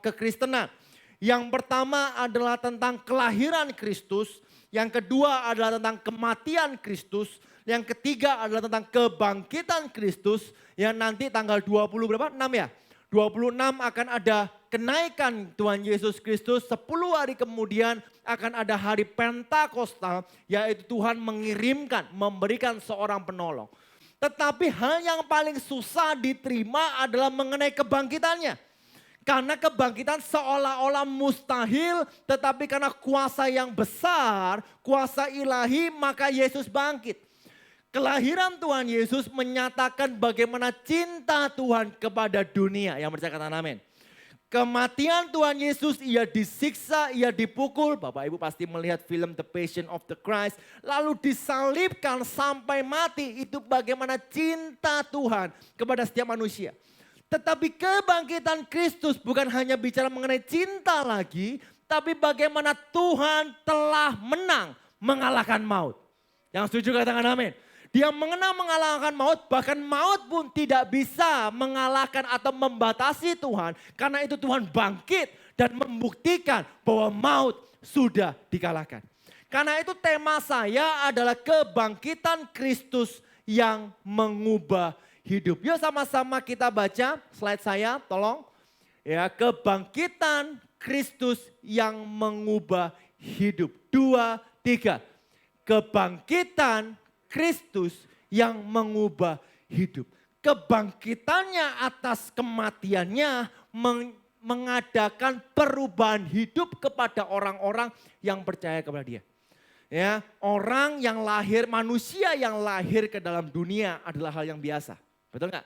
kekristenan. Yang pertama adalah tentang kelahiran Kristus. Yang kedua adalah tentang kematian Kristus. Yang ketiga adalah tentang kebangkitan Kristus. Yang nanti tanggal 20 berapa? 6 ya? 26 akan ada kenaikan Tuhan Yesus Kristus. 10 hari kemudian akan ada hari Pentakosta. Yaitu Tuhan mengirimkan, memberikan seorang penolong. Tetapi hal yang paling susah diterima adalah mengenai kebangkitannya. Karena kebangkitan seolah-olah mustahil, tetapi karena kuasa yang besar, kuasa ilahi, maka Yesus bangkit. Kelahiran Tuhan Yesus menyatakan bagaimana cinta Tuhan kepada dunia. Yang percaya katakan amin. Kematian Tuhan Yesus, ia disiksa, ia dipukul. Bapak Ibu pasti melihat film The Passion of the Christ. Lalu disalibkan sampai mati. Itu bagaimana cinta Tuhan kepada setiap manusia. Tetapi kebangkitan Kristus bukan hanya bicara mengenai cinta lagi, tapi bagaimana Tuhan telah menang mengalahkan maut. Yang setuju katakan amin. Dia mengalahkan maut, bahkan maut pun tidak bisa mengalahkan atau membatasi Tuhan. Karena itu Tuhan bangkit dan membuktikan bahwa maut sudah dikalahkan. Karena itu tema saya adalah kebangkitan Kristus yang mengubah hidup. Yuk sama-sama kita baca slide saya, tolong. Ya, kebangkitan Kristus yang mengubah hidup. 2, 3. Kebangkitan Kristus yang mengubah hidup. Kebangkitannya atas kematiannya mengadakan perubahan hidup kepada orang-orang yang percaya kepada dia. Ya, orang yang lahir, manusia yang lahir ke dalam dunia adalah hal yang biasa. Betul nggak?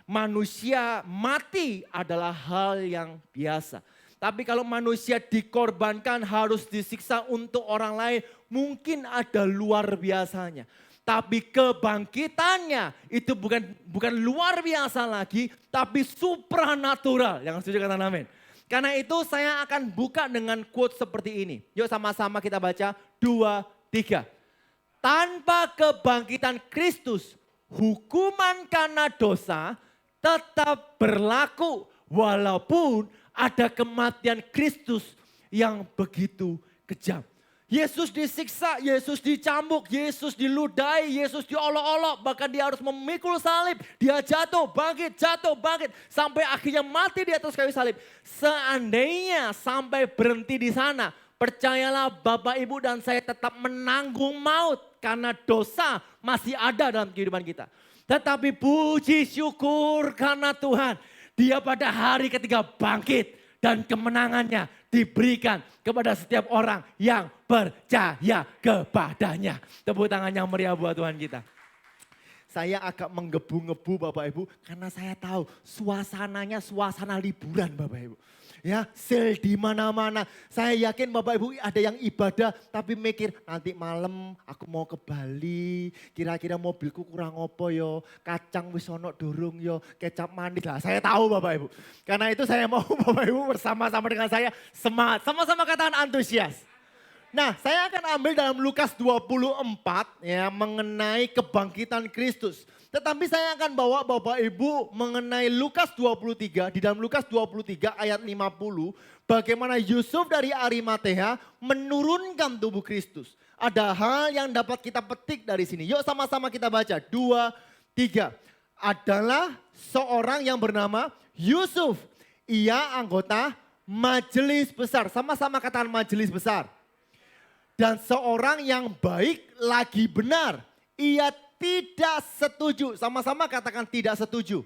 Manusia mati adalah hal yang biasa. Tapi kalau manusia dikorbankan harus disiksa untuk orang lain, mungkin ada luar biasanya. Tapi kebangkitannya itu bukan luar biasa lagi, tapi supranatural. Yang setuju katakan amin. Karena itu saya akan buka dengan quote seperti ini. Yuk sama-sama kita baca 2, 3. Tanpa kebangkitan Kristus, hukuman karena dosa tetap berlaku walaupun ada kematian Kristus yang begitu kejam. Yesus disiksa, Yesus dicambuk, Yesus diludahi, Yesus diolok-olok. Bahkan dia harus memikul salib. Dia jatuh, bangkit, sampai akhirnya mati di atas kayu salib. Seandainya sampai berhenti di sana, percayalah Bapak Ibu dan saya tetap menanggung maut. Karena dosa masih ada dalam kehidupan kita. Tetapi puji syukur karena Tuhan. Dia pada hari ketiga bangkit. Dan kemenangannya diberikan kepada setiap orang yang percaya kepadanya. Tepuk tangan yang meriah buat Tuhan kita. Saya agak menggebu-gebu Bapak Ibu. Karena saya tahu suasananya suasana liburan Bapak Ibu. Ya, sale di mana-mana. Saya yakin Bapak Ibu ada yang ibadah tapi mikir nanti malam aku mau ke Bali. Kira-kira mobilku kurang opo yo, kacang wis ono durung yo, kecap manis lah. Saya tahu Bapak Ibu. Karena itu saya mau Bapak Ibu bersama-sama dengan saya semangat. Sama-sama katakan antusias. Nah, saya akan ambil dalam Lukas 24 ya mengenai kebangkitan Kristus. Tetapi saya akan bawa Bapak Ibu mengenai Lukas 23, di dalam Lukas 23 ayat 50, bagaimana Yusuf dari Arimatea menurunkan tubuh Kristus. Ada hal yang dapat kita petik dari sini. Yuk sama-sama kita baca, 2, 3. Adalah seorang yang bernama Yusuf. Ia anggota majelis besar, sama-sama katakan majelis besar. Dan seorang yang baik lagi benar, ia tidak setuju, sama-sama katakan tidak setuju.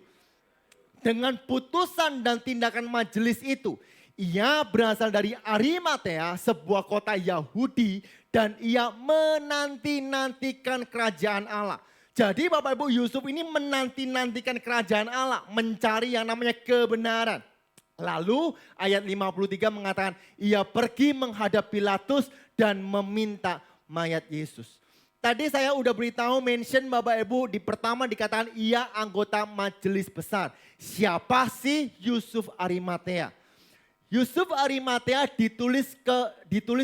Dengan putusan dan tindakan majelis itu. Ia berasal dari Arimatea, sebuah kota Yahudi. Dan ia menanti-nantikan kerajaan Allah. Jadi Bapak Ibu Yusuf ini menanti-nantikan kerajaan Allah. Mencari yang namanya kebenaran. Lalu ayat 53 mengatakan ia pergi menghadap Pilatus dan meminta mayat Yesus. Tadi saya udah beritahu mention Bapak Ibu di pertama dikatakan ia anggota majelis besar. Siapa sih Yusuf Arimatea? Yusuf Arimatea ditulis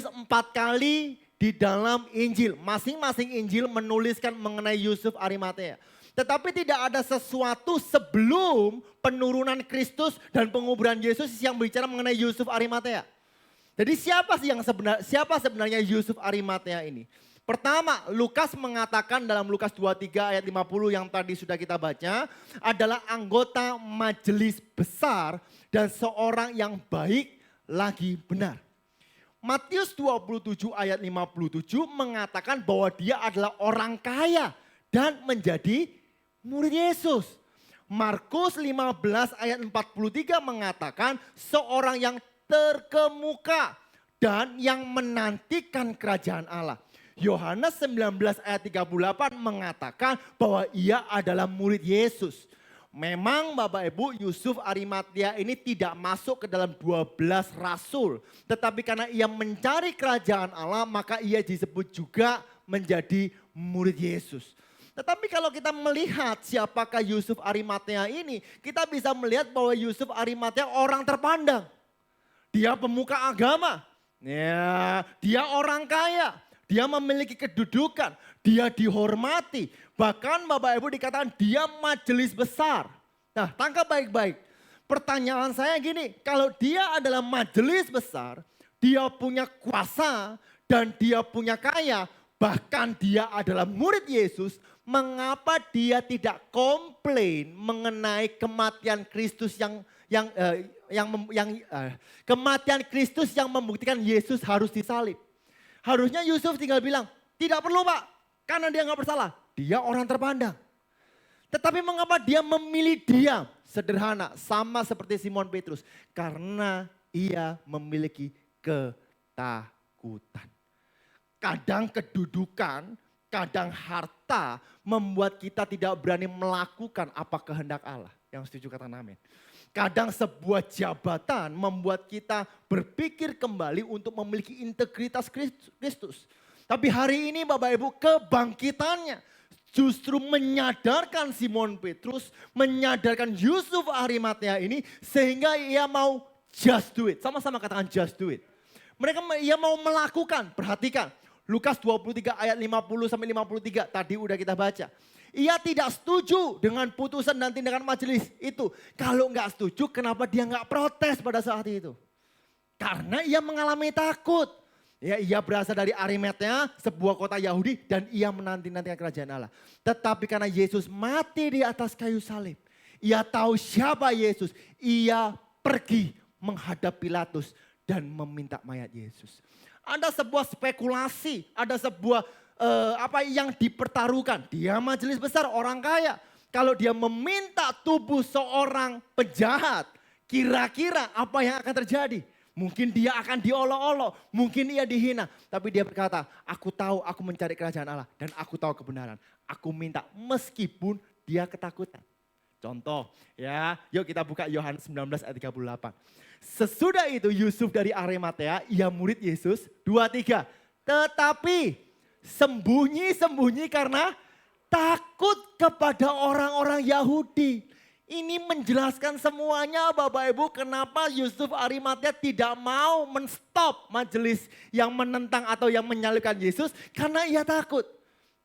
4 kali di dalam Injil. Masing-masing Injil menuliskan mengenai Yusuf Arimatea. Tetapi tidak ada sesuatu sebelum penurunan Kristus dan penguburan Yesus yang bicara mengenai Yusuf Arimatea. Jadi siapa sebenarnya Yusuf Arimatea ini? Pertama, Lukas mengatakan dalam Lukas 23 ayat 50 yang tadi sudah kita baca, adalah anggota majelis besar dan seorang yang baik lagi benar. Matius 27 ayat 57 mengatakan bahwa dia adalah orang kaya dan menjadi murid Yesus. Markus 15 ayat 43 mengatakan seorang yang terkemuka dan yang menantikan kerajaan Allah. Yohanes 19 ayat 38 mengatakan bahwa ia adalah murid Yesus. Memang Bapak Ibu, Yusuf Arimatea ini tidak masuk ke dalam 12 rasul. Tetapi karena ia mencari kerajaan Allah, maka ia disebut juga menjadi murid Yesus. Tetapi kalau kita melihat siapakah Yusuf Arimatea ini, kita bisa melihat bahwa Yusuf Arimatea orang terpandang. Dia pemuka agama, ya, dia orang kaya, dia memiliki kedudukan, dia dihormati. Bahkan Bapak Ibu dikatakan dia majelis besar. Nah, tangkap baik-baik. Pertanyaan saya gini, kalau dia adalah majelis besar, dia punya kuasa dan dia punya kaya, bahkan dia adalah murid Yesus, mengapa dia tidak komplain mengenai kematian Kristus kematian Kristus yang membuktikan Yesus harus disalib? Harusnya Yusuf tinggal bilang, tidak perlu Pak, karena dia nggak bersalah. Dia orang terpandang. Tetapi mengapa dia memilih diam? Sederhana, sama seperti Simon Petrus. Karena ia memiliki ketakutan. Kadang kedudukan, kadang harta membuat kita tidak berani melakukan apa kehendak Allah. Yang setuju kata amin. Kadang sebuah jabatan membuat kita berpikir kembali untuk memiliki integritas Kristus. Tapi hari ini Bapak Ibu, kebangkitannya justru menyadarkan Simon Petrus, menyadarkan Yusuf Arimatea ini sehingga ia mau just do it. Sama-sama katakan just do it. Ia mau melakukan, perhatikan. Lukas 23 ayat 50 sampai 53 tadi udah kita baca. Ia tidak setuju dengan putusan dan tindakan majelis itu. Kalau nggak setuju, kenapa dia nggak protes pada saat itu? Karena ia mengalami takut. Ya, ia berasal dari Arimatea, sebuah kota Yahudi, dan ia menanti-nantikan kerajaan Allah. Tetapi karena Yesus mati di atas kayu salib, ia tahu siapa Yesus. Ia pergi menghadap Pilatus dan meminta mayat Yesus. Ada sebuah spekulasi, ada sebuah apa yang dipertaruhkan. Dia majelis besar, orang kaya. Kalau dia meminta tubuh seorang penjahat, kira-kira apa yang akan terjadi? Mungkin dia akan diolok-olok, mungkin ia dihina. Tapi dia berkata, aku tahu aku mencari kerajaan Allah dan aku tahu kebenaran. Aku minta meskipun dia ketakutan. Contoh ya, yuk kita buka Yohanes 19 ayat 38. Sesudah itu Yusuf dari Arimatea, ia murid Yesus, 23. Tetapi sembunyi-sembunyi karena takut kepada orang-orang Yahudi. Ini menjelaskan semuanya Bapak Ibu kenapa Yusuf Arimatea tidak mau menstop majelis yang menentang atau yang menyalibkan Yesus. Karena ia takut.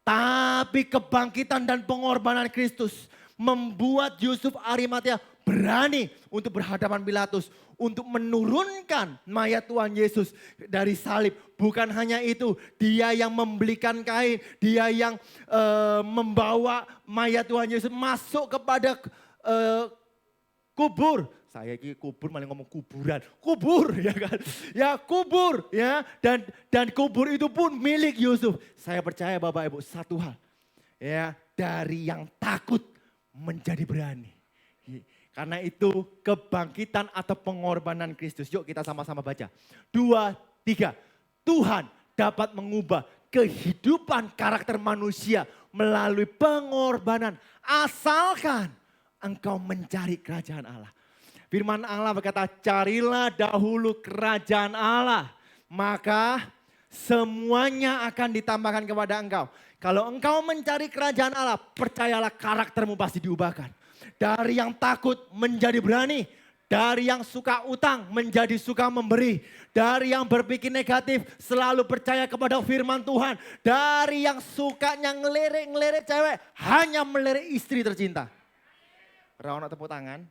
Tapi kebangkitan dan pengorbanan Kristus membuat Yusuf Arimatea berani untuk berhadapan Pilatus. Untuk menurunkan mayat Tuhan Yesus dari salib. Bukan hanya itu, dia yang membelikan kain, dia yang membawa mayat Tuhan Yesus masuk kepada kubur. Saya ini kubur malah ngomong kuburan. Kubur ya kan. Ya kubur ya. Dan kubur itu pun milik Yusuf. Saya percaya Bapak Ibu satu hal. Ya, dari yang takut menjadi berani. Karena itu kebangkitan atau pengorbanan Kristus. Yuk kita sama-sama baca. 2, 3. Tuhan dapat mengubah kehidupan karakter manusia melalui pengorbanan. Asalkan engkau mencari kerajaan Allah. Firman Allah berkata, carilah dahulu kerajaan Allah. Maka semuanya akan ditambahkan kepada engkau. Kalau engkau mencari kerajaan Allah, percayalah karaktermu pasti diubahkan. Dari yang takut menjadi berani. Dari yang suka utang menjadi suka memberi. Dari yang berpikir negatif selalu percaya kepada firman Tuhan. Dari yang sukanya ngelirik cewek hanya melirik istri tercinta. Rawana tepuk tangan.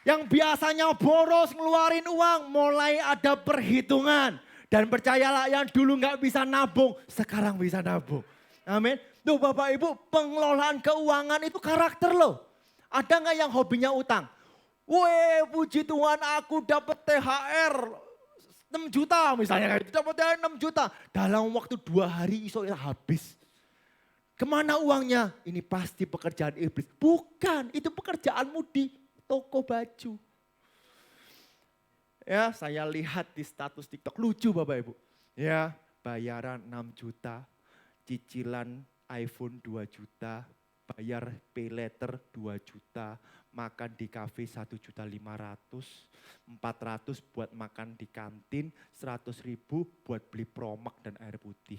Yang biasanya boros ngeluarin uang mulai ada perhitungan. Dan percayalah yang dulu gak bisa nabung sekarang bisa nabung. Amin. Tuh Bapak Ibu, pengelolaan keuangan itu karakter loh. Ada nggak yang hobinya utang? Weh, puji Tuhan aku dapat THR 6 juta misalnya. Dapat THR 6 juta. Dalam waktu 2 hari iso habis. Kemana uangnya? Ini pasti pekerjaan iblis. Bukan, itu pekerjaanmu di toko baju. Ya, saya lihat di status TikTok. Lucu Bapak Ibu. Ya, bayaran 6 juta. Cicilan iPhone 2 juta. Bayar pay letter 2 juta, makan di kafe 1.500.000, 400 buat makan di kantin, 100.000 buat beli promak dan air putih.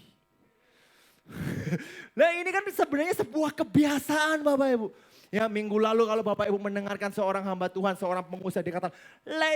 Nah ini kan sebenarnya sebuah kebiasaan Bapak Ibu. Ya minggu lalu kalau Bapak Ibu mendengarkan seorang hamba Tuhan, seorang pengusaha dikatakan,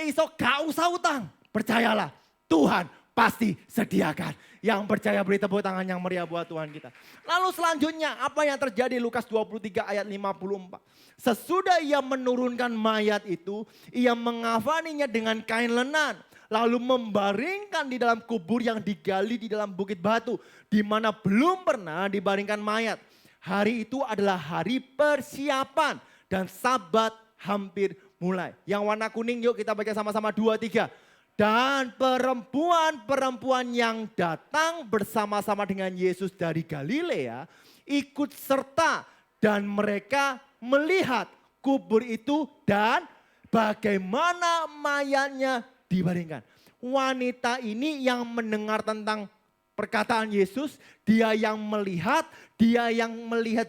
iso gak usah utang, percayalah Tuhan pasti sediakan. Yang percaya beri tepuk tangan yang meriah buat Tuhan kita. Lalu selanjutnya apa yang terjadi Lukas 23 ayat 54. Sesudah ia menurunkan mayat itu, ia mengafaninya dengan kain lenan. Lalu membaringkan di dalam kubur yang digali di dalam bukit batu. Di mana belum pernah dibaringkan mayat. Hari itu adalah hari persiapan dan Sabat hampir mulai. Yang warna kuning yuk kita baca sama-sama 2, 3. Dan perempuan-perempuan yang datang bersama-sama dengan Yesus dari Galilea ikut serta dan mereka melihat kubur itu dan bagaimana mayatnya dibaringkan. Wanita ini yang mendengar tentang perkataan Yesus, dia yang melihat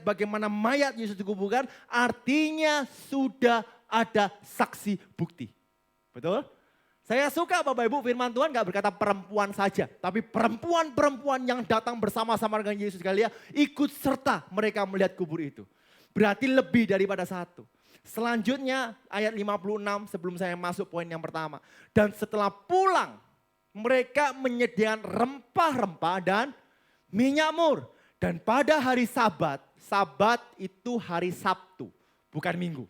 bagaimana mayat Yesus dikuburkan, artinya sudah ada saksi bukti. Betul? Saya suka Bapak Ibu firman Tuhan gak berkata perempuan saja. Tapi perempuan-perempuan yang datang bersama-sama dengan Yesus Galilea ikut serta mereka melihat kubur itu. Berarti lebih daripada satu. Selanjutnya ayat 56 sebelum saya masuk poin yang pertama. Dan setelah pulang mereka menyediakan rempah-rempah dan minyak mur. Dan pada hari Sabat, Sabat itu hari Sabtu bukan Minggu.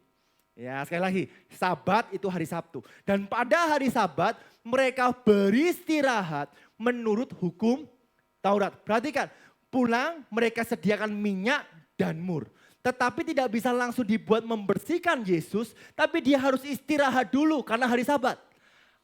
Ya sekali lagi, Sabat itu hari Sabtu. Dan pada hari Sabat mereka beristirahat menurut hukum Taurat. Perhatikan, pulang mereka sediakan minyak dan mur. Tetapi tidak bisa langsung dibuat membersihkan Yesus, tapi dia harus istirahat dulu karena hari Sabat.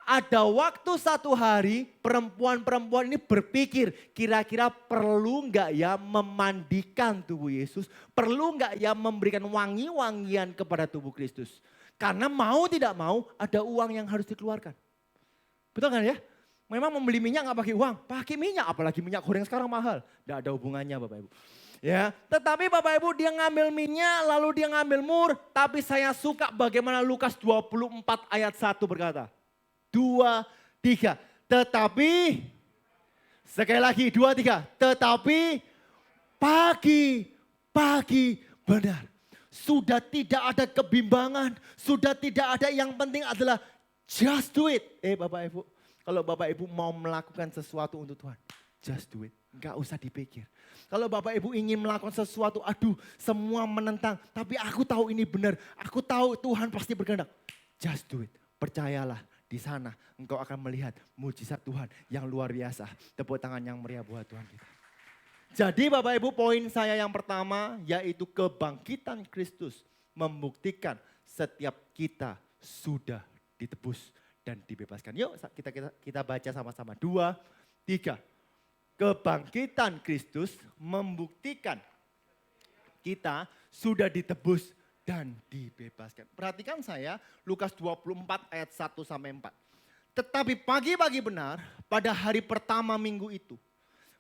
Ada waktu 1 hari perempuan-perempuan ini berpikir kira-kira perlu nggak ya memandikan tubuh Yesus. Perlu nggak ya memberikan wangi-wangian kepada tubuh Kristus. Karena mau tidak mau ada uang yang harus dikeluarkan. Betul kan ya? Memang membeli minyak nggak pakai uang, pakai minyak. Apalagi minyak goreng sekarang mahal. Nggak ada hubungannya Bapak Ibu. Ya, tetapi Bapak Ibu dia ngambil minyak lalu dia ngambil mur. Tapi saya suka bagaimana Lukas 24 ayat 1 berkata. 2, 3. Tetapi, sekali lagi 2, 3. Tetapi pagi benar. Sudah tidak ada kebimbangan. Sudah tidak ada yang penting adalah just do it. Bapak Ibu, kalau Bapak Ibu mau melakukan sesuatu untuk Tuhan, just do it. Enggak usah dipikir. Kalau Bapak Ibu ingin melakukan sesuatu, aduh semua menentang. Tapi aku tahu ini benar. Aku tahu Tuhan pasti berkehendak. Just do it. Percayalah. Di sana engkau akan melihat mujizat Tuhan yang luar biasa. Tepuk tangan yang meriah buat Tuhan kita. Jadi Bapak Ibu poin saya yang pertama yaitu kebangkitan Kristus. Membuktikan setiap kita sudah ditebus dan dibebaskan. Yuk kita baca sama-sama. 2, 3. Kebangkitan Kristus membuktikan kita sudah ditebus dan dibebaskan. Perhatikan saya Lukas 24 ayat 1 sampai 4. Tetapi pagi-pagi benar pada hari pertama minggu itu.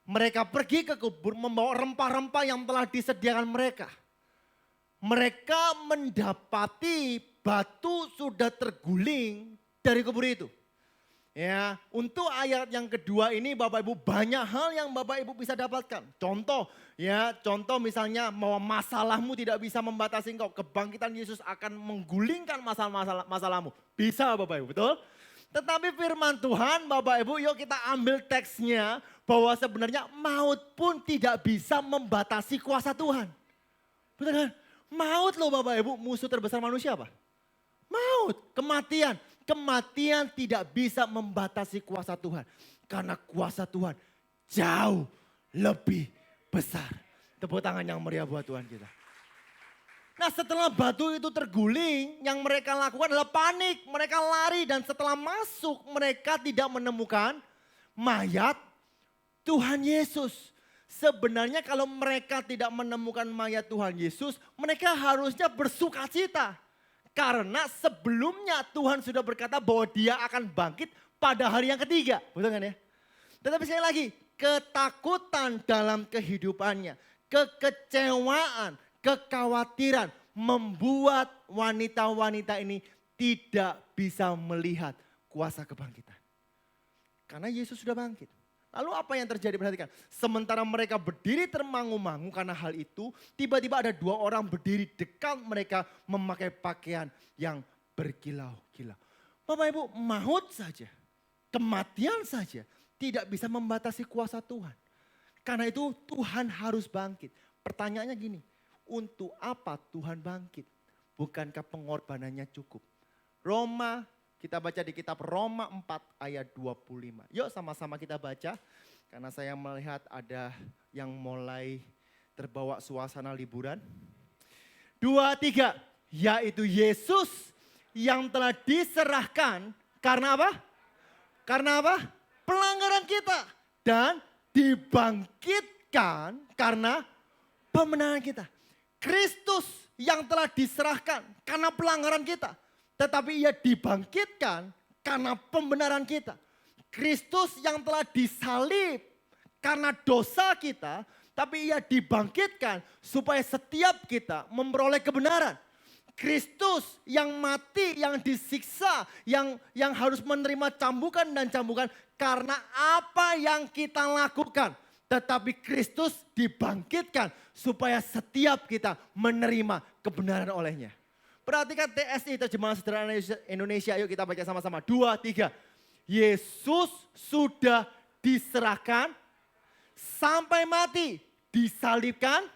Mereka pergi ke kubur membawa rempah-rempah yang telah disediakan mereka. Mereka mendapati batu sudah terguling dari kubur itu. Ya, untuk ayat yang kedua ini Bapak Ibu banyak hal yang Bapak Ibu bisa dapatkan. Contoh misalnya bahwa masalahmu tidak bisa membatasi engkau. Kebangkitan Yesus akan menggulingkan masalahmu. Bisa Bapak Ibu, betul? Tetapi firman Tuhan Bapak Ibu, yuk kita ambil teksnya bahwa sebenarnya maut pun tidak bisa membatasi kuasa Tuhan. Betul kan? Maut loh Bapak Ibu, musuh terbesar manusia apa? Maut, kematian. Kematian tidak bisa membatasi kuasa Tuhan. Karena kuasa Tuhan jauh lebih besar. Tepuk tangan yang meriah buat Tuhan kita. Nah setelah batu itu terguling, yang mereka lakukan adalah panik. Mereka lari dan setelah masuk mereka tidak menemukan mayat Tuhan Yesus. Sebenarnya kalau mereka tidak menemukan mayat Tuhan Yesus, mereka harusnya bersuka cita. Karena sebelumnya Tuhan sudah berkata bahwa dia akan bangkit pada hari yang ketiga. Betul kan ya? Tetapi sekali lagi, ketakutan dalam kehidupannya, kekecewaan, kekhawatiran membuat wanita-wanita ini tidak bisa melihat kuasa kebangkitan. Karena Yesus sudah bangkit. Lalu apa yang terjadi? Perhatikan. Sementara mereka berdiri termangu-mangu karena hal itu, tiba-tiba ada dua orang berdiri dekat mereka memakai pakaian yang berkilau-kilau. Bapak Ibu, maut saja, kematian saja tidak bisa membatasi kuasa Tuhan. Karena itu Tuhan harus bangkit. Pertanyaannya gini, untuk apa Tuhan bangkit? Bukankah pengorbanannya cukup? Kita baca di kitab Roma 4 ayat 25. Yuk sama-sama kita baca. Karena saya melihat ada yang mulai terbawa suasana liburan. 2, 3. Yaitu Yesus yang telah diserahkan karena apa? Karena apa? Pelanggaran kita. Dan dibangkitkan karena pembenaran kita. Kristus yang telah diserahkan karena pelanggaran kita. Tetapi ia dibangkitkan karena pembenaran kita. Kristus yang telah disalib karena dosa kita. Tapi ia dibangkitkan supaya setiap kita memperoleh kebenaran. Kristus yang mati, yang disiksa, yang harus menerima cambukan dan cambukan. Karena apa yang kita lakukan. Tetapi Kristus dibangkitkan supaya setiap kita menerima kebenaran olehnya. Perhatikan TSI, terjemahan sederhana Indonesia. Yuk kita baca sama-sama. 2, 3. Yesus sudah diserahkan sampai mati. Disalibkan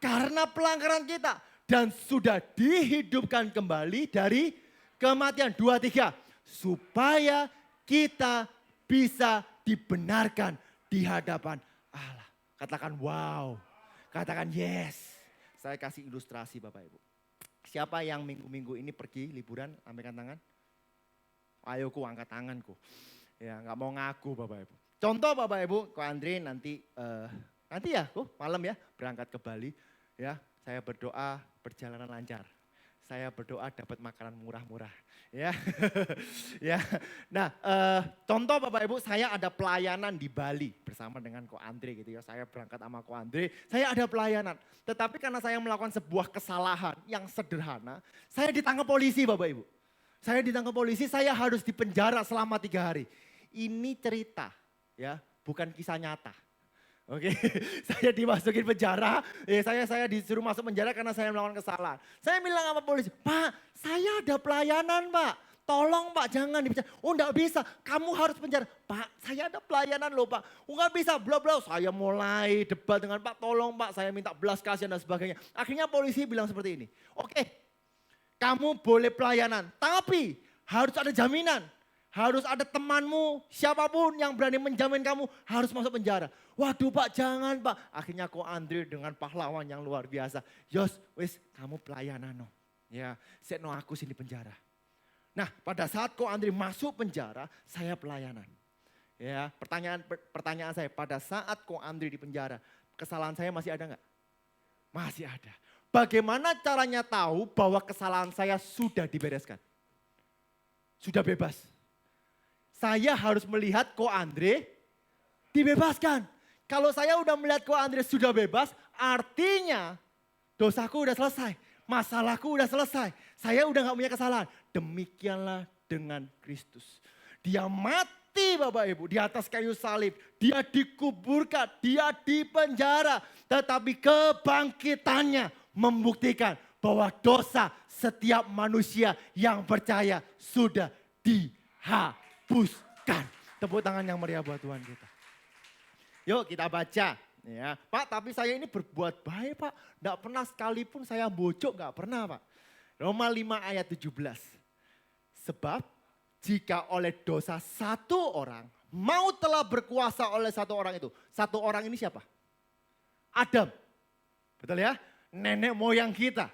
karena pelanggaran kita. Dan sudah dihidupkan kembali dari kematian. 2, 3. Supaya kita bisa dibenarkan di hadapan Allah. Katakan wow. Katakan yes. Saya kasih ilustrasi Bapak Ibu. Siapa yang minggu-minggu ini pergi liburan, ambilkan tangan? Ayo ku angkat tanganku. Ya nggak mau ngaku Bapak Ibu. Contoh Bapak Ibu, Ko Andre nanti ya malam ya berangkat ke Bali. Ya saya berdoa perjalanan lancar. Saya berdoa dapat makanan murah-murah. Ya, ya. Nah, contoh Bapak Ibu, saya ada pelayanan di Bali bersama dengan Ko Andre gitu ya. Saya berangkat sama Ko Andre, saya ada pelayanan. Tetapi karena saya melakukan sebuah kesalahan yang sederhana, saya ditangkap polisi Bapak Ibu. Saya ditangkap polisi, saya harus dipenjara selama 3 hari. Ini cerita, ya, bukan kisah nyata. Oke, saya dimasukin penjara, saya disuruh masuk penjara karena saya melakukan kesalahan. Saya bilang sama polisi, Pak saya ada pelayanan Pak, tolong Pak jangan dipenjara. Oh enggak bisa, kamu harus penjara. Pak saya ada pelayanan loh Pak, oh enggak bisa, bla bla. Saya mulai debat dengan Pak, tolong Pak saya minta belas kasihan dan sebagainya. Akhirnya polisi bilang seperti ini, oke kamu boleh pelayanan tapi harus ada jaminan. Harus ada temanmu, siapapun yang berani menjamin kamu harus masuk penjara. Waduh Pak, jangan Pak. Akhirnya Ko Andre dengan pahlawan yang luar biasa. Yos, wis kamu pelayanan no. Ya, no aku sini penjara. Nah, pada saat Ko Andre masuk penjara, saya pelayanan. Ya, pertanyaan saya, pada saat Ko Andre di penjara, kesalahan saya masih ada enggak? Masih ada. Bagaimana caranya tahu bahwa kesalahan saya sudah dibereskan? Sudah bebas. Saya harus melihat Ko Andre dibebaskan. Kalau saya udah melihat Ko Andre sudah bebas, artinya dosaku udah selesai. Masalahku udah selesai. Saya udah gak punya kesalahan. Demikianlah dengan Kristus. Dia mati Bapak Ibu di atas kayu salib. Dia dikuburkan, dia dipenjara. Tetapi kebangkitannya membuktikan bahwa dosa setiap manusia yang percaya sudah dihapuskan. Tepuk tangan yang meriah buat Tuhan kita. Yuk kita baca. Ya, Pak, tapi saya ini berbuat baik Pak. Tidak pernah sekalipun saya bojok, gak pernah Pak. Roma 5 ayat 17. Sebab jika oleh dosa satu orang, maut telah berkuasa oleh satu orang itu. Satu orang ini siapa? Adam. Betul ya? Nenek moyang kita.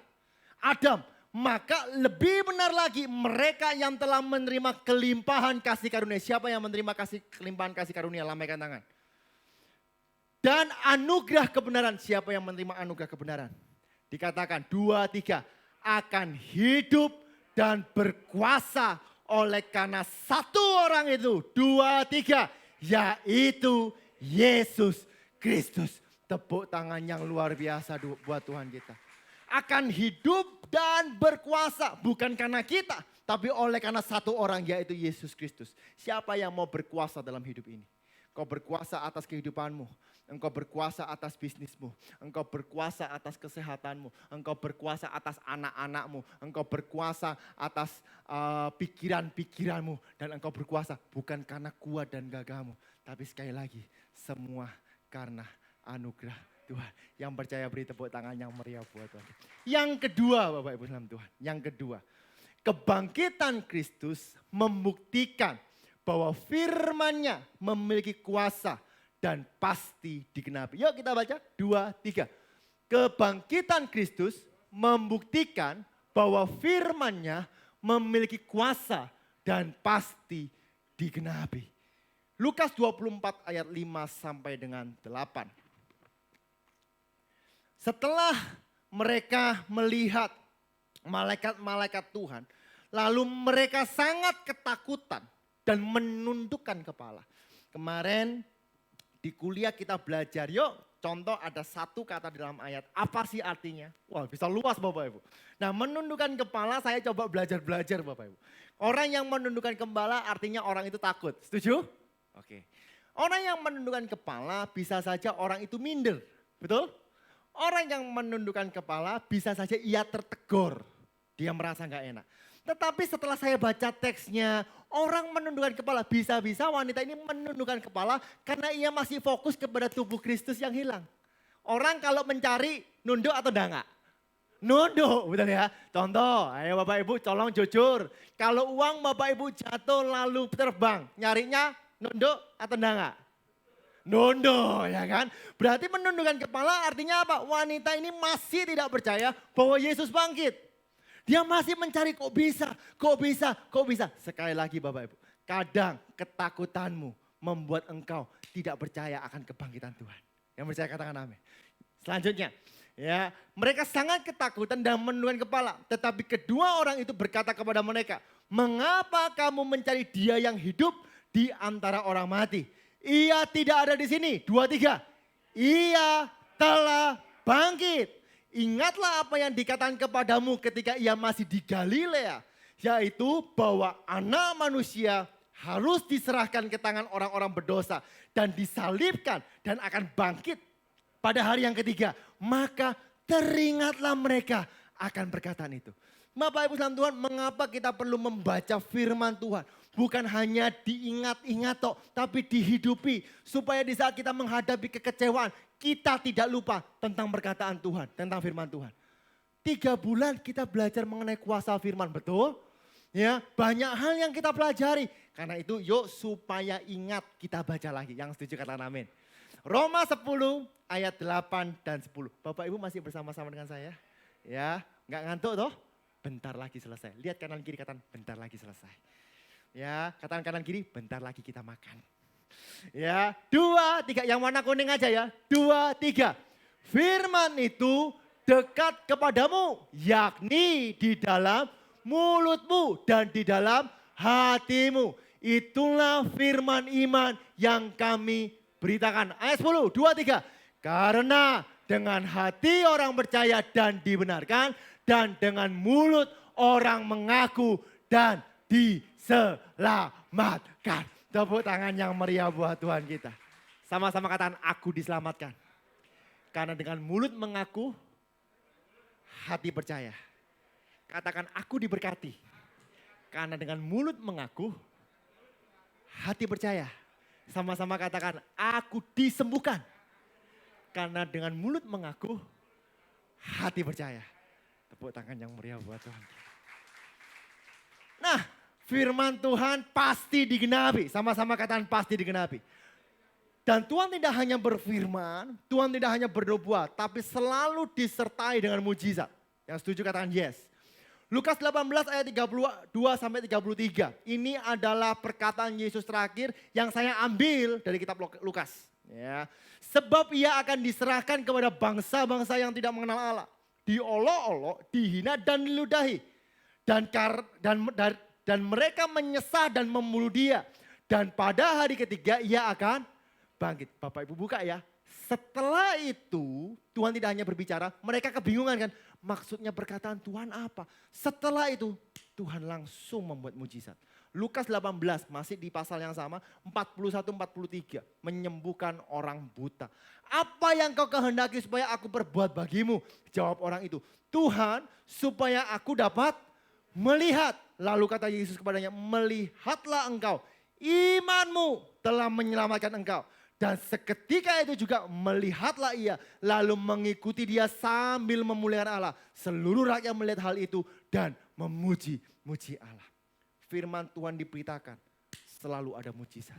Adam. Maka lebih benar lagi mereka yang telah menerima kelimpahan kasih karunia. Siapa yang menerima kelimpahan kasih karunia? Lambaikan tangan. Dan anugerah kebenaran. Siapa yang menerima anugerah kebenaran? Dikatakan 2, 3. Akan hidup dan berkuasa oleh karena satu orang itu. 2, 3. Yaitu Yesus Kristus. Tepuk tangan yang luar biasa buat Tuhan kita. Akan hidup dan berkuasa. Bukan karena kita. Tapi oleh karena satu orang yaitu Yesus Kristus. Siapa yang mau berkuasa dalam hidup ini? Kau berkuasa atas kehidupanmu. Engkau berkuasa atas bisnismu. Engkau berkuasa atas kesehatanmu. Engkau berkuasa atas anak-anakmu. Engkau berkuasa atas pikiran-pikiranmu. Dan engkau berkuasa bukan karena kuat dan gagahmu. Tapi sekali lagi semua karena anugerah Tuhan. Yang percaya beri tepuk tangan yang meriah buat Tuhan. Yang kedua Bapak Ibu dalam Tuhan. Yang kedua. Kebangkitan Kristus membuktikan bahwa firman-Nya memiliki kuasa dan pasti digenapi. Yuk kita baca 2, 3. Kebangkitan Kristus membuktikan bahwa firman-Nya memiliki kuasa dan pasti digenapi. Lukas 24 ayat 5 sampai dengan 8. Setelah mereka melihat malaikat-malaikat Tuhan, lalu mereka sangat ketakutan dan menundukkan kepala. Kemarin di kuliah kita belajar, yuk contoh ada satu kata di dalam ayat. Apa sih artinya? Wah bisa luas Bapak Ibu. Nah menundukkan kepala saya coba belajar Bapak Ibu. Orang yang menundukkan kepala artinya orang itu takut. Setuju? Oke. Orang yang menundukkan kepala bisa saja orang itu minder. Betul? Orang yang menundukkan kepala bisa saja ia tertegur. Dia merasa gak enak. Tetapi setelah saya baca teksnya, orang menundukkan kepala. Bisa-bisa wanita ini menundukkan kepala karena ia masih fokus kepada tubuh Kristus yang hilang. Orang kalau mencari nunduk atau enggak? Nunduk, betul ya. Contoh, ayo Bapak Ibu tolong jujur. Kalau uang Bapak Ibu jatuh lalu terbang, nyarinya nunduk atau enggak? Nunduk ya kan. Berarti menundukkan kepala artinya apa? Wanita ini masih tidak percaya bahwa Yesus bangkit. Dia masih mencari kok bisa. Sekali lagi Bapak Ibu. Kadang ketakutanmu membuat engkau tidak percaya akan kebangkitan Tuhan. Yang percaya katakan amin. Selanjutnya. Ya, mereka sangat ketakutan dan menundukkan kepala. Tetapi kedua orang itu berkata kepada mereka. Mengapa kamu mencari dia yang hidup di antara orang mati? Ia tidak ada di sini. 2, 3. Ia telah bangkit. Ingatlah apa yang dikatakan kepadamu ketika ia masih di Galilea. Yaitu bahwa anak manusia harus diserahkan ke tangan orang-orang berdosa. Dan disalibkan dan akan bangkit pada hari yang ketiga. Maka teringatlah mereka akan perkataan itu. Bapak Ibu dalam Tuhan, mengapa kita perlu membaca firman Tuhan? Bukan hanya diingat-ingat toh, tapi dihidupi. Supaya di saat kita menghadapi kekecewaan, kita tidak lupa tentang perkataan Tuhan, tentang firman Tuhan. 3 bulan kita belajar mengenai kuasa firman, betul? Ya, banyak hal yang kita pelajari. Karena itu yuk supaya ingat kita baca lagi. Yang setuju katakan amin. Roma 10 ayat 8 dan 10. Bapak Ibu masih bersama-sama dengan saya? Ya, nggak ngantuk toh? Bentar lagi selesai. Lihat kanan kiri katakan bentar lagi selesai. Ya, katakan kanan kiri bentar lagi kita makan. Ya, 2, 3. Yang warna kuning aja ya. 2, 3. Firman itu dekat kepadamu, yakni di dalam mulutmu dan di dalam hatimu. Itulah firman iman yang kami beritakan. Ayat 10, 2, 3. Karena dengan hati orang percaya dan dibenarkan, dan dengan mulut orang mengaku dan diselamatkan. Tepuk tangan yang meriah buat Tuhan kita. Sama-sama katakan aku diselamatkan. Karena dengan mulut mengaku, hati percaya. Katakan aku diberkati. Karena dengan mulut mengaku, hati percaya. Sama-sama katakan aku disembuhkan. Karena dengan mulut mengaku, hati percaya. Tepuk tangan yang meriah buat Tuhan. Nah, firman Tuhan pasti digenapi. Sama-sama katakan pasti digenapi. Dan Tuhan tidak hanya berfirman, Tuhan tidak hanya bernubuat, tapi selalu disertai dengan mujizat. Yang setuju katakan yes. Lukas 18 ayat 32 sampai 33. Ini adalah perkataan Yesus terakhir yang saya ambil dari kitab Lukas. Ya. Sebab ia akan diserahkan kepada bangsa-bangsa yang tidak mengenal Allah. Diolok-olok, dihina dan diludahi. Dan mereka menyesah dan membunuh dia. Dan pada hari ketiga ia akan bangkit. Bapak Ibu buka ya. Setelah itu Tuhan tidak hanya berbicara, mereka kebingungan kan. Maksudnya perkataan Tuhan apa? Setelah itu Tuhan langsung membuat mujizat. Lukas 18 masih di pasal yang sama 41-43 menyembuhkan orang buta. Apa yang kau kehendaki supaya aku perbuat bagimu? Jawab orang itu, Tuhan supaya aku dapat melihat. Lalu kata Yesus kepadanya, melihatlah engkau, imanmu telah menyelamatkan engkau. Dan seketika itu juga melihatlah ia, lalu mengikuti dia sambil memuliakan Allah. Seluruh rakyat melihat hal itu dan memuji Allah. Firman Tuhan diberitakan, selalu ada mujizat.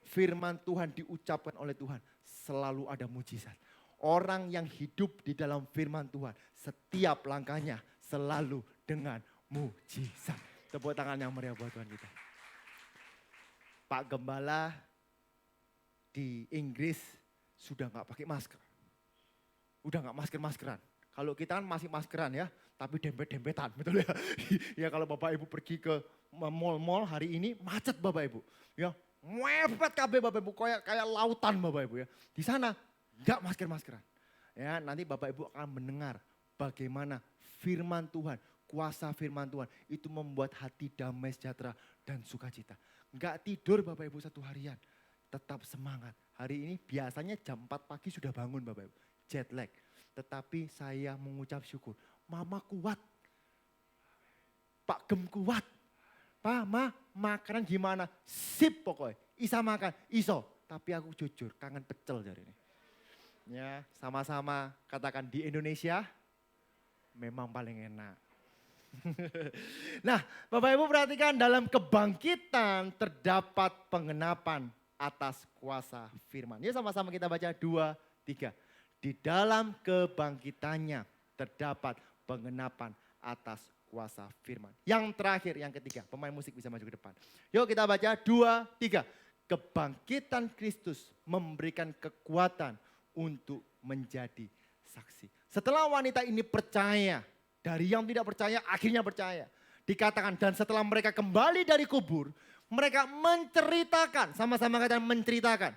Firman Tuhan diucapkan oleh Tuhan, selalu ada mujizat. Orang yang hidup di dalam firman Tuhan, setiap langkahnya selalu dengan mujizat. Tepuk tangan yang meriah buat Tuhan kita. Pak Gembala di Inggris sudah gak pakai masker. Udah gak masker-maskeran. Kalau kita kan masih maskeran ya, tapi dempet-dempetan, betul ya. Ya kalau Bapak Ibu pergi ke mall-mall hari ini macet Bapak Ibu. Ya, mepet kabeh Bapak Ibu, kayak lautan Bapak Ibu ya. Di sana enggak masker-maskeran. Ya, nanti Bapak Ibu akan mendengar bagaimana firman Tuhan, kuasa firman Tuhan itu membuat hati damai sejahtera dan sukacita. Enggak tidur Bapak Ibu satu harian, tetap semangat. Hari ini biasanya jam 4 pagi sudah bangun Bapak Ibu, jet lag. Tetapi saya mengucap syukur, Mama kuat, Pak Gem kuat. Pak, Ma, makanan gimana? Sip pokoknya, Isa makan, iso. Tapi aku jujur, kangen pecel jadi ini. Ya, sama-sama katakan di Indonesia memang paling enak. Nah, Bapak Ibu perhatikan dalam kebangkitan terdapat pengenapan atas kuasa firman. Ya sama-sama kita baca 2, 3. Di dalam kebangkitannya terdapat pengenapan atas kuasa firman. Yang terakhir, yang ketiga, pemain musik bisa maju ke depan. Yuk kita baca 2, 3. Kebangkitan Kristus memberikan kekuatan untuk menjadi saksi. Setelah wanita ini percaya, dari yang tidak percaya akhirnya percaya. Dikatakan dan setelah mereka kembali dari kubur, mereka menceritakan, sama-sama katakan menceritakan.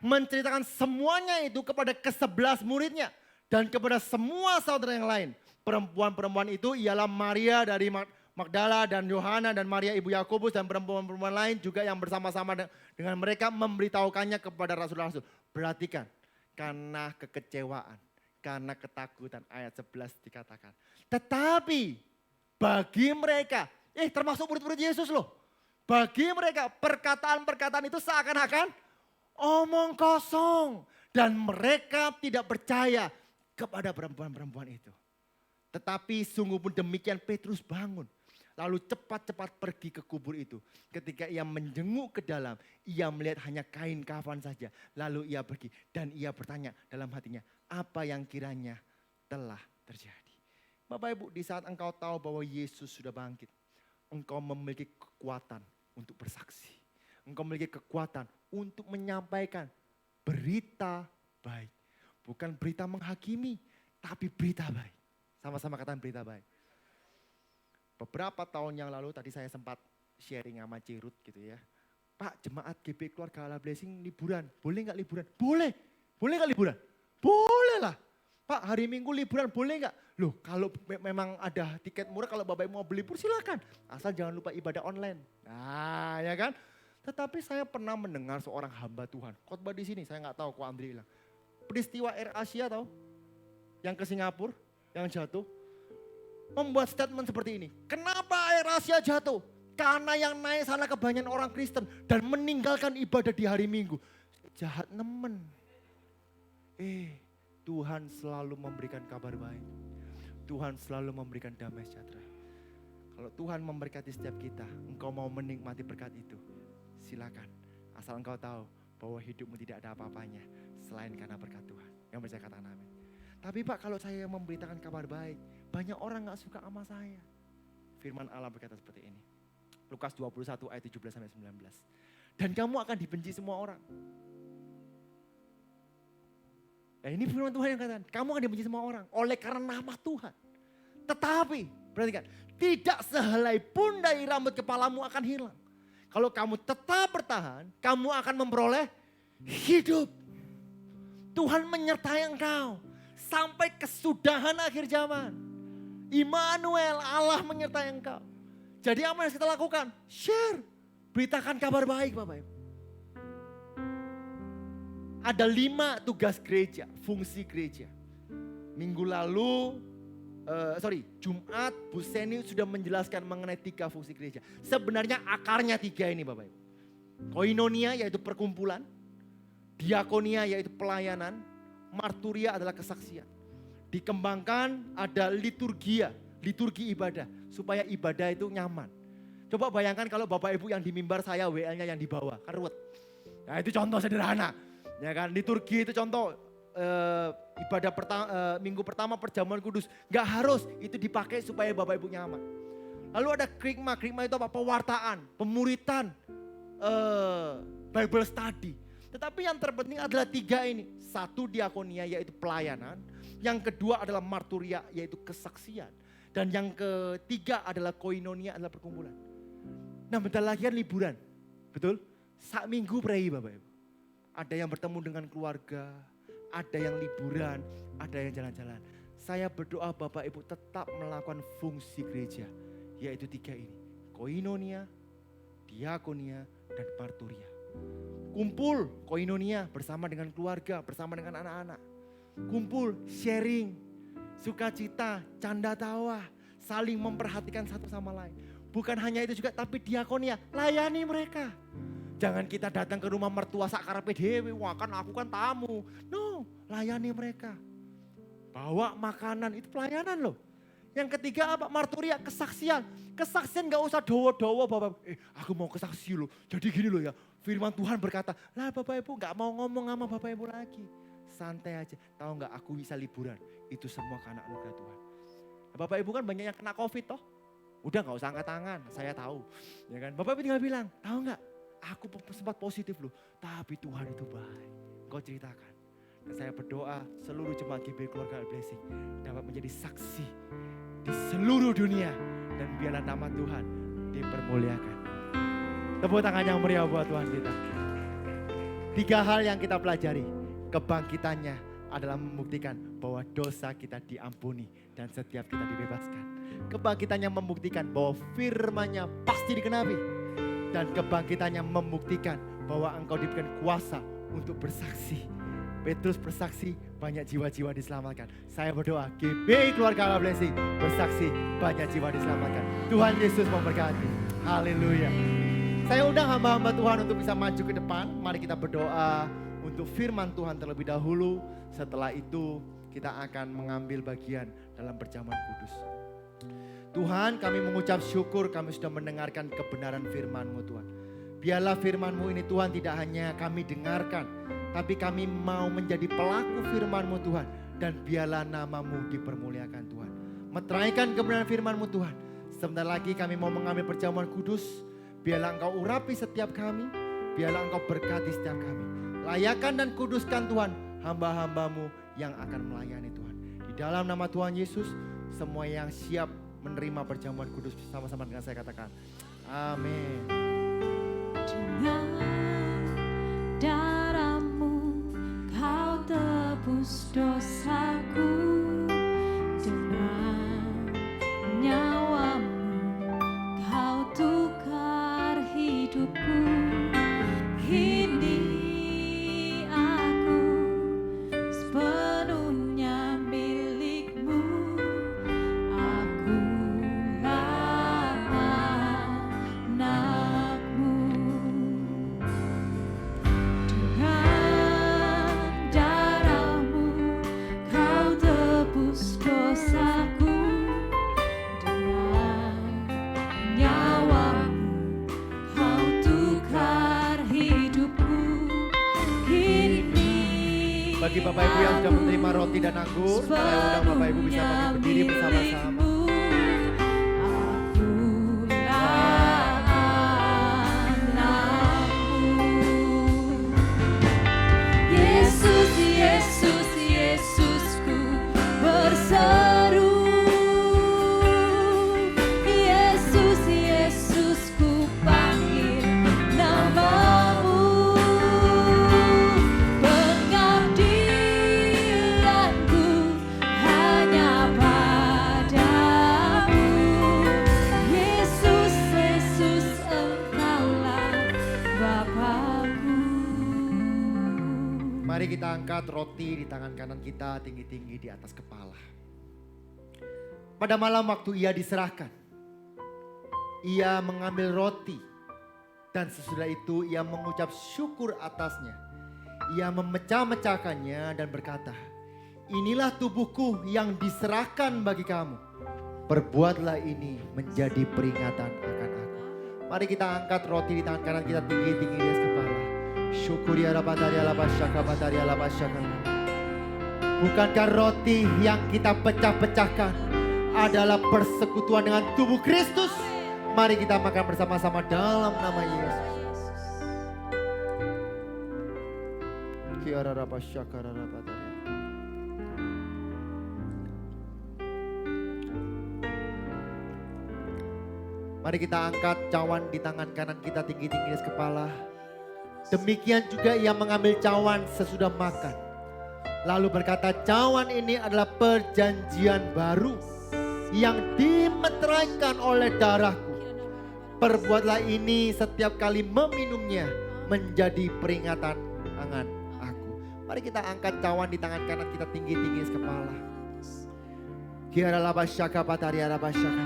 Menceritakan semuanya itu kepada ke-11 muridnya. Dan kepada semua saudara yang lain. Perempuan-perempuan itu ialah Maria dari Magdala dan Yohana dan Maria ibu Yakobus dan perempuan-perempuan lain juga yang bersama-sama dengan mereka memberitahukannya kepada rasul-rasul. Perhatikan, karena kekecewaan, karena ketakutan ayat 11 dikatakan. Tetapi bagi mereka, termasuk murid-murid Yesus loh. Bagi mereka perkataan-perkataan itu seakan-akan omong kosong. Dan mereka tidak percaya kepada perempuan-perempuan itu. Tetapi sungguh pun demikian Petrus bangun. Lalu cepat-cepat pergi ke kubur itu. Ketika ia menjenguk ke dalam, ia melihat hanya kain kafan saja. Lalu ia pergi dan ia bertanya dalam hatinya, apa yang kiranya telah terjadi. Bapak Ibu, di saat engkau tahu bahwa Yesus sudah bangkit, engkau memiliki kekuatan untuk bersaksi. Engkau memiliki kekuatan untuk menyampaikan berita baik. Bukan berita menghakimi, tapi berita baik. Sama-sama katakan berita baik. Beberapa tahun yang lalu tadi saya sempat sharing sama Cirut gitu ya. Pak, jemaat GP Keluarga Allah Blessing liburan. Boleh gak liburan? Boleh. Boleh gak liburan? Boleh lah. Pak hari Minggu liburan boleh nggak? Loh kalau memang ada tiket murah kalau Bapak Ibu mau beli libur silakan. Asal jangan lupa ibadah online. Nah ya kan. Tetapi saya pernah mendengar seorang hamba Tuhan. Khotbah di sini saya nggak tahu kok Andri bilang. Peristiwa Air Asia tahu? Yang ke Singapura, yang jatuh. Membuat statement seperti ini. Kenapa Air Asia jatuh? Karena yang naik sana kebanyakan orang Kristen. Dan meninggalkan ibadah di hari Minggu. Jahat nemen. Tuhan selalu memberikan kabar baik. Tuhan selalu memberikan damai sejahtera. Kalau Tuhan memberkati setiap kita, engkau mau menikmati berkat itu, silakan. Asal engkau tahu bahwa hidupmu tidak ada apa-apanya selain karena berkat Tuhan. Yang percaya katakan amin. Tapi Pak kalau saya memberitakan kabar baik, banyak orang gak suka sama saya. Firman Allah berkata seperti ini. Lukas 21 ayat 17-19. Dan kamu akan dibenci semua orang. Nah ini firman Tuhan yang katakan, kamu akan dibenci semua orang oleh karena nama Tuhan. Tetapi, perhatikan, tidak sehelai pun dari rambut kepalamu akan hilang. Kalau kamu tetap bertahan, kamu akan memperoleh hidup. Tuhan menyertai engkau sampai kesudahan akhir zaman. Immanuel, Allah menyertai engkau. Jadi apa yang kita lakukan? Share, beritakan kabar baik Bapak Ibu. Ada 5 tugas gereja, fungsi gereja. Minggu lalu, Jumat Bu Seni sudah menjelaskan mengenai 3 fungsi gereja. Sebenarnya akarnya 3 ini Bapak Ibu. Koinonia yaitu perkumpulan, diakonia yaitu pelayanan, marturia adalah kesaksian. Dikembangkan ada liturgia, liturgi ibadah supaya ibadah itu nyaman. Coba bayangkan kalau Bapak Ibu yang di mimbar saya WL-nya yang di bawah, kan ruwet. Nah itu contoh sederhana. Ya kan, liturgi itu contoh ibadah minggu pertama perjamuan kudus. Gak harus, itu dipakai supaya Bapak Ibu nyaman. Lalu ada krikma, krikma itu apa? Pewartaan, pemuritan, Bible study. Tetapi yang terpenting adalah 3 ini. 1 diakonia yaitu pelayanan. Yang kedua adalah marturia yaitu kesaksian. Dan yang ketiga adalah koinonia adalah perkumpulan. Nah bentar lagi kan liburan, betul? Sak minggu prei Bapak Ibu. Ada yang bertemu dengan keluarga, ada yang liburan, ada yang jalan-jalan. Saya berdoa Bapak Ibu tetap melakukan fungsi gereja, yaitu 3 ini. Koinonia, diakonia, dan marturia. Kumpul koinonia bersama dengan keluarga, bersama dengan anak-anak. Kumpul, sharing, sukacita, canda tawa, saling memperhatikan satu sama lain. Bukan hanya itu juga, tapi diakonia, layani mereka. Jangan kita datang ke rumah mertua sakarepe dhewe, wah kan aku kan tamu. No, layani mereka. Bawa makanan, itu pelayanan loh. Yang ketiga apa? Marturia, kesaksian. Kesaksian gak usah dowo-dowo Bapak. Aku mau kesaksi loh. Jadi gini loh ya, firman Tuhan berkata, lah Bapak Ibu gak mau ngomong sama Bapak Ibu lagi. Santai aja, tahu gak aku bisa liburan. Itu semua karena anugerah Tuhan. Nah, Bapak Ibu kan banyak yang kena COVID toh. Udah gak usah angkat tangan, saya tahu. Ya kan? Bapak Ibu tinggal bilang, tahu gak? Aku sempat positif loh, tapi Tuhan itu baik. Kau ceritakan. Dan saya berdoa seluruh jemaat GBI Keluarga Blessing dapat menjadi saksi di seluruh dunia. Dan biarlah nama Tuhan dipermuliakan. Tepuk tangan yang meriah buat Tuhan kita. 3 hal yang kita pelajari. Kebangkitannya adalah membuktikan bahwa dosa kita diampuni dan setiap kita dibebaskan. Kebangkitannya membuktikan bahwa firman-Nya pasti digenapi. Dan kebangkitannya membuktikan bahwa engkau diberikan kuasa untuk bersaksi. Petrus bersaksi, banyak jiwa-jiwa diselamatkan. Saya berdoa, GBI Keluarga Allah Blessing bersaksi, banyak jiwa diselamatkan. Tuhan Yesus memberkati. Haleluya. Saya undang hamba-hamba Tuhan untuk bisa maju ke depan. Mari kita berdoa untuk firman Tuhan terlebih dahulu. Setelah itu kita akan mengambil bagian dalam perjamuan kudus. Tuhan, kami mengucap syukur kami sudah mendengarkan kebenaran firman-Mu Tuhan. Biarlah firman-Mu ini Tuhan tidak hanya kami dengarkan, tapi kami mau menjadi pelaku firman-Mu Tuhan. Dan biarlah nama-Mu dipermuliakan Tuhan. Meteraikan kebenaran firman-Mu Tuhan. Sebentar lagi kami mau mengambil perjamuan kudus. Biarlah Engkau urapi setiap kami, biarlah Engkau berkati setiap kami. Layakan dan kuduskan Tuhan hamba-hamba-Mu yang akan melayani Tuhan. Di dalam nama Tuhan Yesus, semua yang siap menerima perjamuan kudus bersama-sama dengan saya katakan amin. Dengan darah-Mu kau tebus dosaku. Bagi Bapak Ibu yang sudah menerima roti dan anggur, saya undang Bapak Ibu bisa bagi berdiri bersama-sama. Yesus, Yesus, Yesusku berseru. Yesus, Yesusku panggil namamu. Pengabdianku hanya padamu. Yesus, Yesus, Engkaulah Bapakku. Mari kita angkat roti di tangan kanan kita tinggi-tinggi di atas kepala. Pada malam waktu ia diserahkan, ia mengambil roti dan sesudah itu ia mengucap syukur atasnya. Ia memecah-mecahkannya dan berkata, inilah tubuhku yang diserahkan bagi kamu. Perbuatlah ini menjadi peringatan akan aku. Mari kita angkat roti di tangan kanan kita tinggi-tinggi di atas kepala. Syukuri alabatari alabasyaka batari alabasyaka. Bukankah roti yang kita pecah-pecahkan adalah persekutuan dengan tubuh Kristus? Mari kita makan bersama-sama dalam nama Yesus. Kiara alabasyaka alabatari. Mari kita angkat cawan di tangan kanan kita tinggi-tinggi di atas kepala. Demikian juga ia mengambil cawan sesudah makan. Lalu berkata, cawan ini adalah perjanjian baru yang dimeteraikan oleh darahku. Perbuatlah ini setiap kali meminumnya menjadi peringatan akan aku. Mari kita angkat cawan di tangan kanan kita tinggi-tinggi di kepala. Kiara labasyaka pataria labasyaka.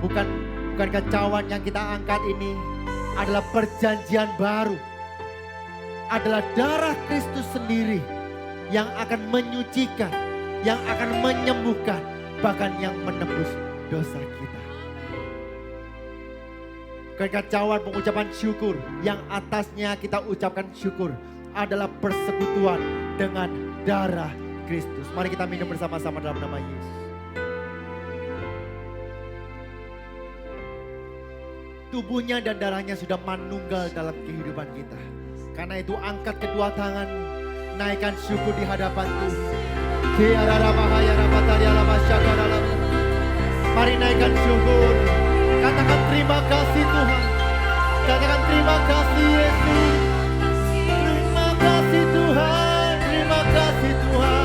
Bukankah cawan yang kita angkat ini adalah perjanjian baru, adalah darah Kristus sendiri yang akan menyucikan, yang akan menyembuhkan, bahkan yang menebus dosa kita. Bukankah cawan pengucapan syukur yang atasnya kita ucapkan syukur adalah persekutuan dengan darah Kristus. Mari kita minum bersama-sama dalam nama Yesus. Tubuhnya dan darahnya sudah manunggal dalam kehidupan kita. Karena itu angkat kedua tangan, naikkan syukur di hadapan Tuhan. Mari naikkan syukur. Katakan terima kasih Tuhan. Katakan terima kasih Yesus. Terima kasih Tuhan. Terima kasih Tuhan.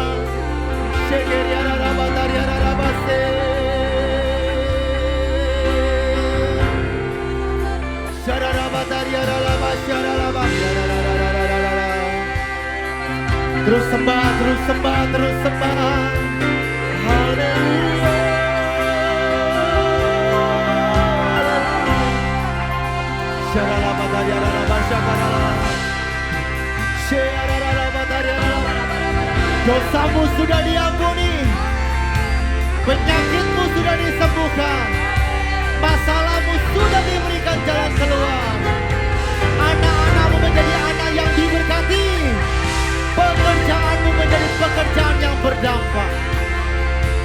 Terus sembah, terus sembah, terus sembah. Haleluya. Dosamu sudah diampuni, penyakitmu sudah disembuhkan, masalahmu sudah diberikan jalan keluar. Anak-anakmu menjadi anak yang diberkati, pekerjaanmu menjadi pekerjaan yang berdampak,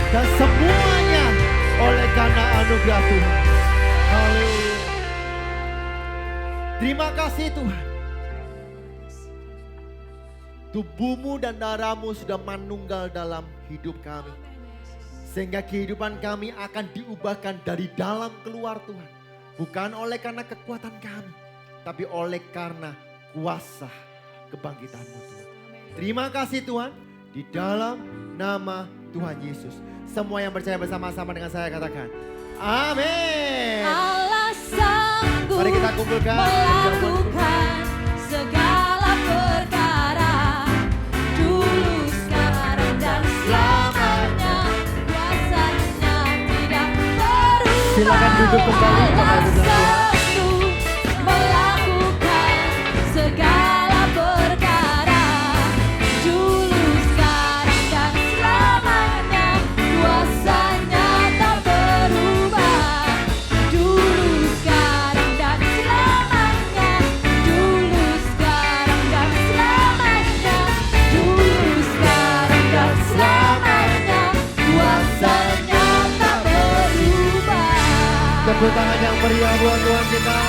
dan semuanya oleh karena anugerah Tuhan. Haleluya. Terima kasih Tuhan. Tubuhmu dan darahmu sudah manunggal dalam hidup kami. Sehingga kehidupan kami akan diubahkan dari dalam keluar Tuhan. Bukan oleh karena kekuatan kami, tapi oleh karena kuasa kebangkitan-Mu Tuhan. Terima kasih Tuhan, di dalam nama Tuhan Yesus. Semua yang percaya bersama-sama dengan saya katakan, amin. Allah sanggup Mari kita kumpulkan melakukan segala perkara, dulu, sekarang, dan selamanya. Kuasanya tidak berubah. Silakan duduk kembali, Bapak Allah Ibu dan sanggup melakukan segala perkara, dulu, sekarang, dan selamanya. Kuasanya tak berubah, dulu, sekarang, dan selamanya. Dulu, sekarang, dan selamanya. Dulu meriah buat Tuhan kita.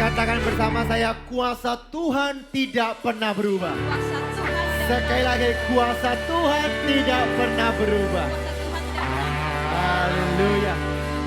Katakan bersama saya, kuasa Tuhan tidak pernah berubah. Kuasa Tuhan tidak Sekali lagi, kuasa Tuhan tidak pernah berubah. Haleluya.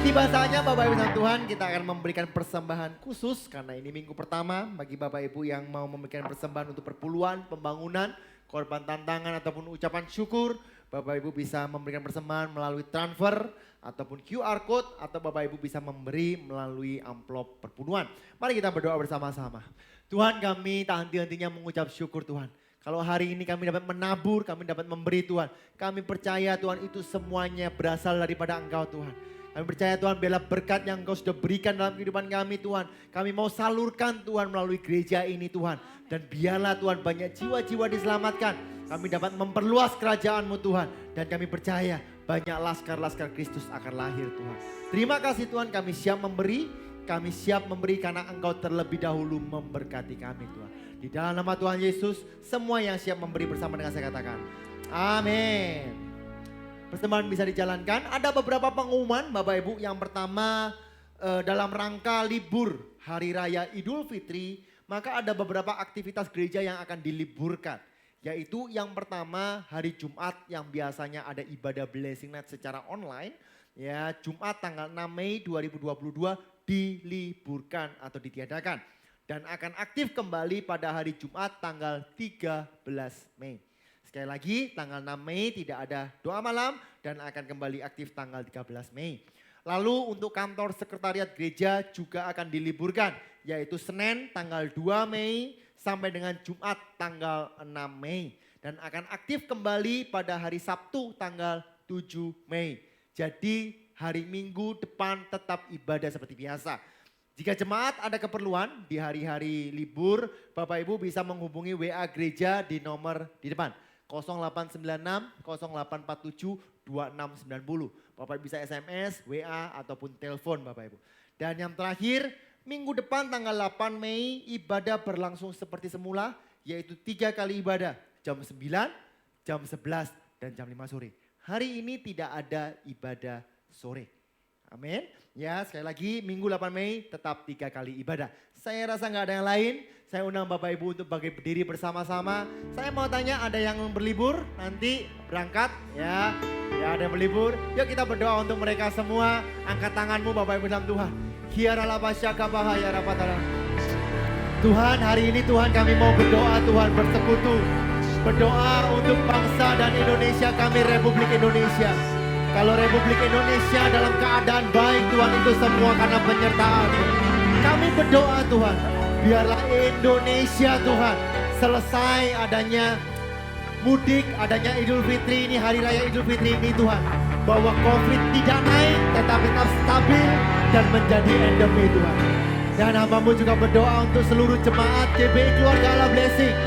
Tiba saatnya Bapak Ibu dan Tuhan, kita akan memberikan persembahan khusus karena ini minggu pertama bagi Bapak Ibu yang mau memberikan persembahan untuk perpuluhan, pembangunan, korban tantangan ataupun ucapan syukur. Bapak Ibu bisa memberikan persembahan melalui transfer ataupun QR code atau Bapak Ibu bisa memberi melalui amplop perpuluhan. Mari kita berdoa bersama-sama. Tuhan, kami tak henti-hentinya mengucap syukur Tuhan. Kalau hari ini kami dapat menabur, kami dapat memberi Tuhan. Kami percaya Tuhan itu semuanya berasal daripada Engkau Tuhan. Kami percaya Tuhan biarlah berkat yang Engkau sudah berikan dalam kehidupan kami Tuhan. Kami mau salurkan Tuhan melalui gereja ini Tuhan. Dan biarlah Tuhan banyak jiwa-jiwa diselamatkan. Kami dapat memperluas kerajaan-Mu Tuhan. Dan kami percaya banyak laskar-laskar Kristus akan lahir Tuhan. Terima kasih Tuhan, kami siap memberi. Kami siap memberi karena Engkau terlebih dahulu memberkati kami Tuhan. Di dalam nama Tuhan Yesus, semua yang siap memberi bersama dengan saya katakan, amin. Persembahan bisa dijalankan. Ada beberapa pengumuman Bapak Ibu. Yang pertama dalam rangka libur Hari Raya Idul Fitri, maka ada beberapa aktivitas gereja yang akan diliburkan. Yaitu yang pertama hari Jumat yang biasanya ada ibadah Blessing Night secara online. Ya, Jumat tanggal 6 Mei 2022 diliburkan atau ditiadakan. Dan akan aktif kembali pada hari Jumat tanggal 13 Mei. Sekali lagi tanggal 6 Mei tidak ada doa malam dan akan kembali aktif tanggal 13 Mei. Lalu untuk kantor sekretariat gereja juga akan diliburkan. Yaitu Senin tanggal 2 Mei sampai dengan Jumat tanggal 6 Mei. Dan akan aktif kembali pada hari Sabtu tanggal 7 Mei. Jadi hari Minggu depan tetap ibadah seperti biasa. Jika jemaat ada keperluan di hari-hari libur, Bapak Ibu bisa menghubungi WA gereja di nomor di depan. 0896 0847 2690. Bapak Ibu bisa SMS, WA ataupun telepon Bapak Ibu. Dan yang terakhir, minggu depan tanggal 8 Mei ibadah berlangsung seperti semula, yaitu 3 kali ibadah. Jam 9, jam 11, dan jam 5 sore. Hari ini tidak ada ibadah sore. Amin. Ya, sekali lagi minggu 8 Mei tetap 3 kali ibadah. Saya rasa nggak ada yang lain. Saya undang Bapak Ibu untuk berdiri bersama-sama. Saya mau tanya, ada yang berlibur nanti berangkat ya? Ya, ada yang berlibur. Yuk kita berdoa untuk mereka semua. Angkat tanganmu Bapak Ibu dalam Tuhan. Tuhan, hari ini Tuhan kami mau berdoa Tuhan, bersekutu. Berdoa untuk bangsa dan Indonesia kami, Republik Indonesia. Kalau Republik Indonesia dalam keadaan baik Tuhan, itu semua karena penyertaan. Kami berdoa Tuhan, biarlah Indonesia Tuhan selesai adanya mudik, adanya Idul Fitri ini, Hari Raya Idul Fitri ini Tuhan. Bahwa COVID tidak naik tetapi tetap stabil dan menjadi endemi Tuhan. Dan hamba-Mu juga berdoa untuk seluruh jemaat GBI Keluarga Allah Blessing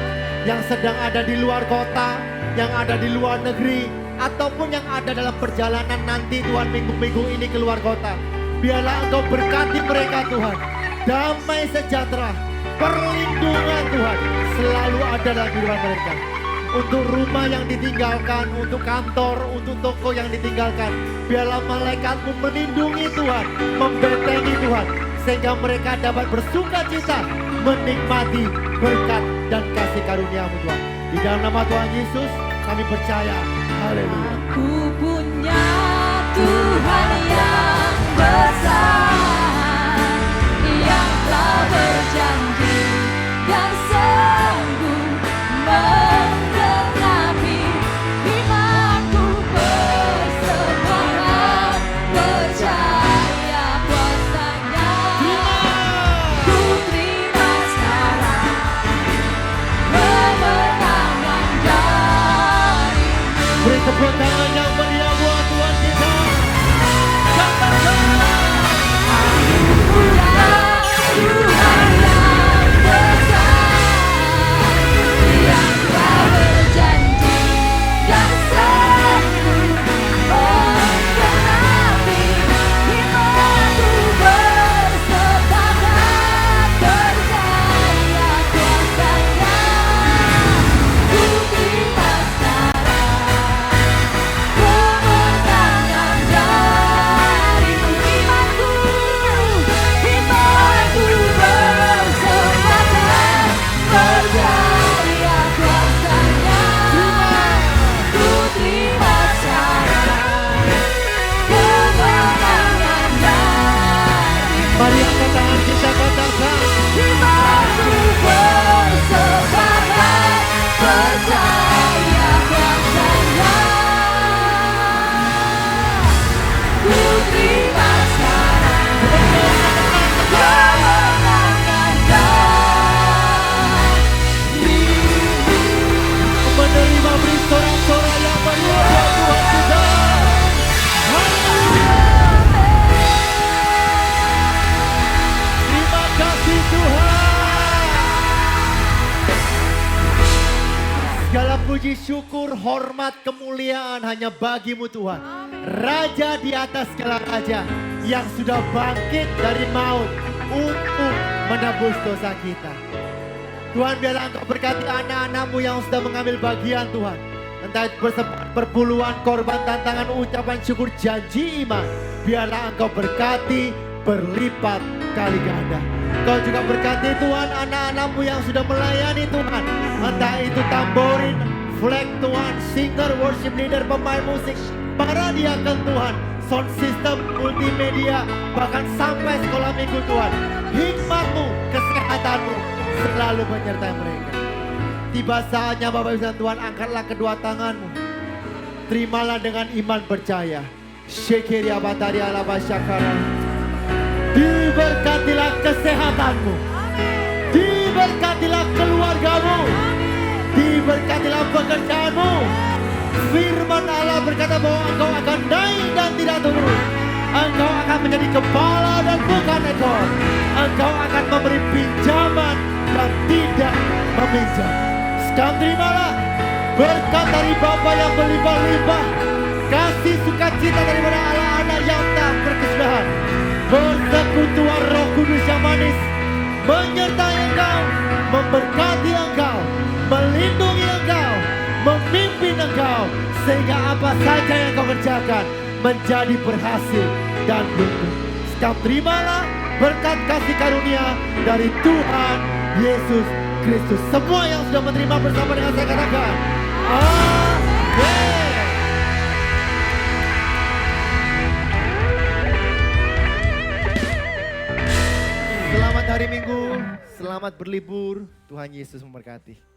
yang sedang ada di luar kota, yang ada di luar negeri, ataupun yang ada dalam perjalanan nanti Tuhan minggu-minggu ini keluar kota. Biarlah Engkau berkati mereka Tuhan. Damai sejahtera, perlindungan Tuhan selalu ada dalam kehidupan mereka. Untuk rumah yang ditinggalkan, untuk kantor, untuk toko yang ditinggalkan. Biarlah malaikat-Mu melindungi Tuhan, membentengi Tuhan. Sehingga mereka dapat bersuka cita menikmati berkat dan kasih karunia-Mu Tuhan. Di dalam nama Tuhan Yesus kami percaya. Haleluya. Aku punya Tuhan yang besar, yang telah berjanji dan sanggup menggenapi imanku, bersemangat percaya kuasanya. Ku terima sekarang kemenangan dari. Beri tepuk tangan yang meriah buat Tuhan kita. Katakan puji syukur, hormat, kemuliaan hanya bagimu Tuhan. Raja di atas segala raja yang sudah bangkit dari maut untuk menebus dosa kita. Tuhan, biarlah Engkau berkati anak-anak-Mu yang sudah mengambil bagian Tuhan. Entah itu perpuluhan, korban, tantangan, ucapan syukur, janji iman. Biarlah Engkau berkati berlipat kali ganda. Kau juga berkati Tuhan anak-anak-Mu yang sudah melayani Tuhan. Entah itu tamborin, flag Tuhan, singer, worship leader, pemain musik, para diaken Tuhan, sound system, multimedia, bahkan sampai sekolah minggu Tuhan. Hikmat-Mu, kesehatan-Mu selalu menyertai mereka. Tiba saatnya Bapak Ibu dan Tuhan, angkatlah kedua tangan-Mu. Terimalah dengan iman percaya. Syekiri abatari ala basyakara. Diberkatilah kesehatan-Mu. Diberkatilah keluarga-Mu. Diberkatilah pekerjaan-Mu. Firman Allah berkata bahwa Engkau akan naik dan tidak turun. Engkau akan menjadi kepala dan bukan ekor. Engkau akan memberi pinjaman dan tidak meminjam. Sekarang terimalah berkat dari Bapa yang berlimpah-limpah, kasih sukacita daripada Allah anak yang tak berkesudahan, persekutuan Roh Kudus yang manis menyertai engkau, memberkati engkau, melindungi engkau, memimpin engkau, sehingga apa saja yang kau kerjakan menjadi berhasil dan beruntung. Sekarang terimalah berkat kasih karunia dari Tuhan Yesus Kristus. Semua yang sudah menerima bersama dengan saya katakan amin. Selamat hari Minggu, selamat berlibur. Tuhan Yesus memberkati.